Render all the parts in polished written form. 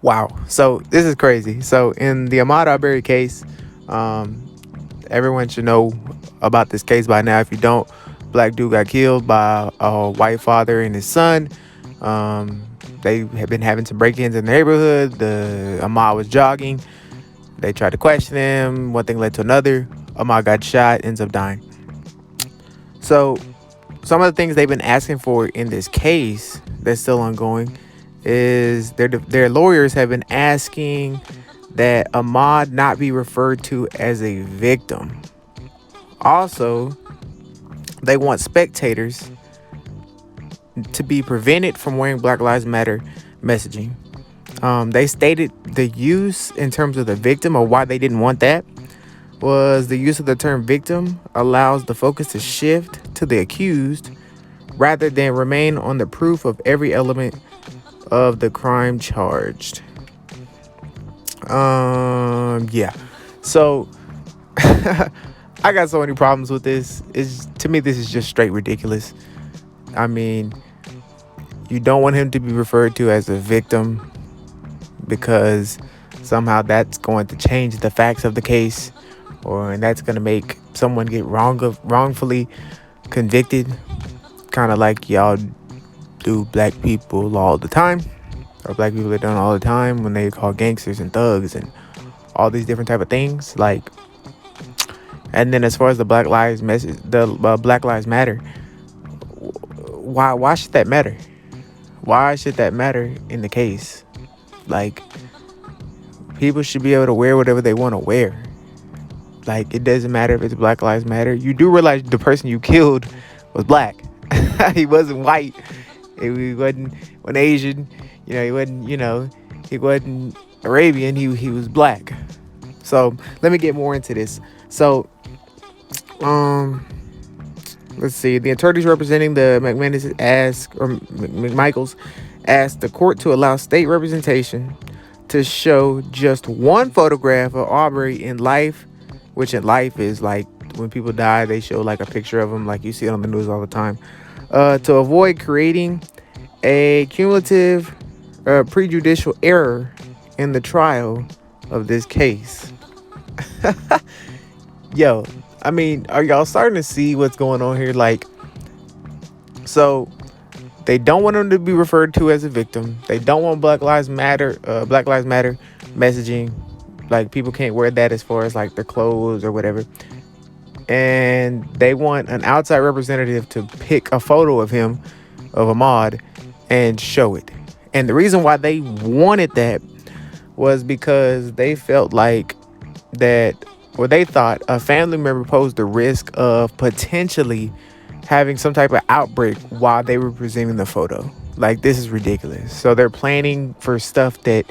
Wow. So this is crazy. So in the Ahmaud Arbery case, um, everyone should know about this case by now. If you don't, black dude got killed by a white father and his son. Um, they have been having some break-ins in the neighborhood. The Ahmaud was jogging. They tried to question him. One thing led to another. Ahmaud got shot, ends up dying. So some of the things they've been asking for in this case that's still ongoing is their lawyers have been asking that Ahmaud not be referred to as a victim. Also, they want spectators to be prevented from wearing Black Lives Matter messaging. They stated the use in terms of the victim, or why they didn't want that, was the use of the term victim allows the focus to shift to the accused rather than remain on the proof of every element of the crime charged. Yeah. So I got so many problems with this. To me, this is just straight ridiculous. I mean, you don't want him to be referred to as a victim because somehow that's going to change the facts of the case, and that's going to make someone get wrongfully convicted, kind of like y'all do black people all the time, or black people are done all the time when they call gangsters and thugs and all these different type of things. Like, and then as far as the Black Lives message, the Black Lives Matter, why should that matter? Why should that matter in the case? Like, people should be able to wear whatever they want to wear. Like, it doesn't matter if it's Black Lives Matter. You do realize the person you killed was black. He wasn't white. He wasn't Asian. He wasn't. He wasn't Arabian. He was black. So let me get more into this. So, let's see. The attorneys representing the McMichaels asked the court to allow state representation to show just one photograph of Arbery in life, which in life is like when people die, they show like a picture of them, like you see it on the news all the time, to avoid creating a cumulative prejudicial error in the trial of this case. Yo, I mean, are y'all starting to see what's going on here? Like, so they don't want him to be referred to as a victim. They don't want Black Lives Matter messaging. Like, people can't wear that as far as like their clothes or whatever. And they want an outside representative to pick a photo of him, of Ahmaud, and show it. And the reason why they wanted that was because they felt like that, or they thought a family member posed the risk of potentially having some type of outbreak while they were presenting the photo. Like, this is ridiculous. So they're planning for stuff that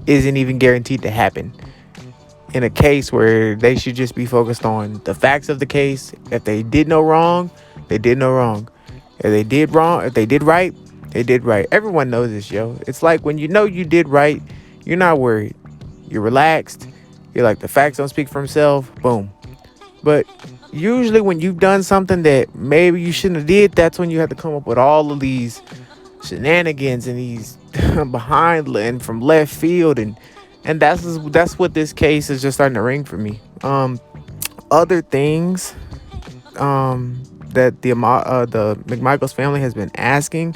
isn't even guaranteed to happen in a case where they should just be focused on the facts of the case. If they did no wrong, they did no wrong. If they did wrong, if they did right, they did right. Everyone knows this, yo. It's like when you know you did right, you're not worried. You're relaxed. You're like, the facts don't speak for themselves. Boom. But usually when you've done something that maybe you shouldn't have did, that's when you have to come up with all of these shenanigans and these behind and from left field, and that's what this case is just starting to ring for me. Other things that the McMichaels family has been asking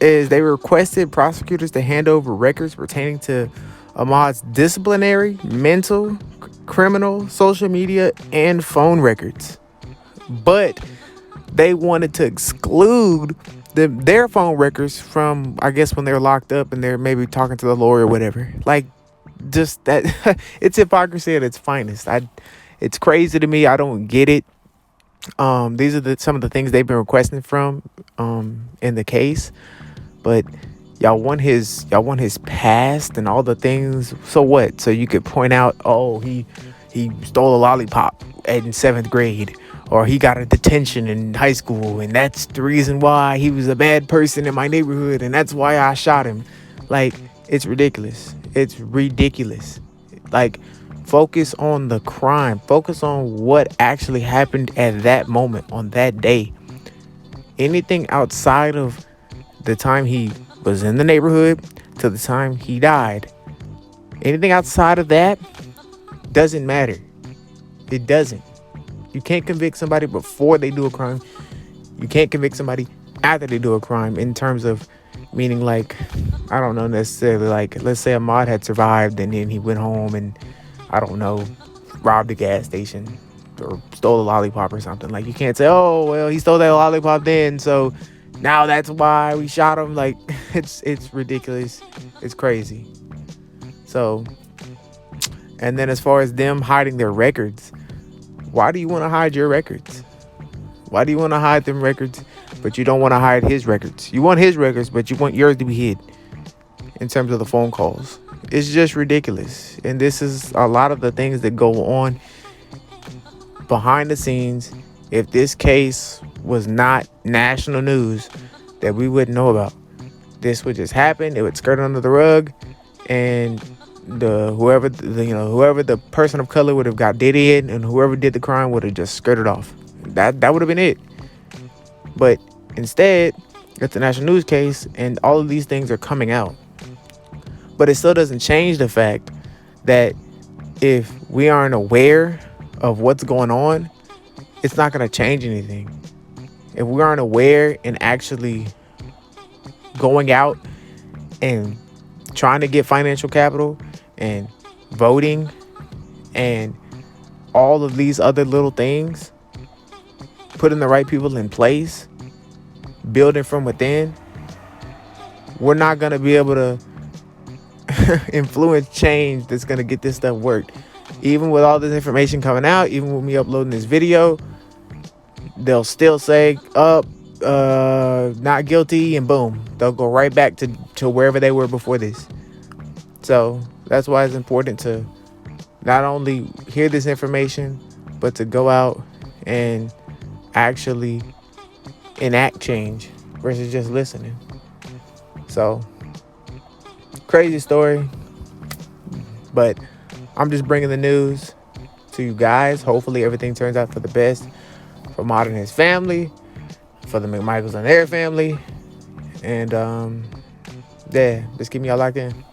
is they requested prosecutors to hand over records pertaining to Ahmaud's disciplinary, mental, criminal, social media, and phone records. But they wanted to exclude their phone records from, I guess, when they're locked up and they're maybe talking to the lawyer or whatever. Like, just that, it's hypocrisy at its finest. It's crazy to me. I don't get it. These are some of the things they've been requesting from in the case. But y'all want his past and all the things. So what? So you could point out, oh, he stole a lollipop in 7th grade, or he got a detention in high school, and that's the reason why he was a bad person in my neighborhood, and that's why I shot him. Like, it's ridiculous. It's ridiculous. Like, focus on the crime. Focus on what actually happened at that moment, on that day. Anything outside of the time he was in the neighborhood to the time he died. Anything outside of that doesn't matter. It doesn't. You can't convict somebody before they do a crime. You can't convict somebody after they do a crime, in terms of meaning, like, I don't know necessarily, like, let's say Ahmaud had survived and then he went home and, I don't know, robbed a gas station or stole a lollipop or something. Like, you can't say, oh, well, he stole that lollipop then, so now that's why we shot him. Like, it's ridiculous. It's crazy. So, and then as far as them hiding their records, why do you want to hide your records? Why do you want to hide them records, but you don't want to hide his records? You want his records, but you want yours to be hid in terms of the phone calls. It's just ridiculous. And this is a lot of the things that go on behind the scenes. If this case was not national news that we wouldn't know about, this would just happen. It would skirt under the rug, and whoever the person of color would have got did, and whoever did the crime would have just skirted off. That would have been it. But instead, it's a national news case, and all of these things are coming out. But it still doesn't change the fact that if we aren't aware of what's going on, it's not going to change anything. If we aren't aware and actually going out and trying to get financial capital and voting and all of these other little things, putting the right people in place, building from within, we're not going to be able to influence change that's going to get this stuff worked. Even with all this information coming out, even with me uploading this video, they'll still say not guilty, and boom, they'll go right back to wherever they were before this. So that's why it's important to not only hear this information, but to go out and actually enact change versus just listening. So, crazy story, but I'm just bringing the news to you guys. Hopefully everything turns out for the best for Ahmaud and his family, for the McMichaels and their family, and yeah, just keep me all locked in.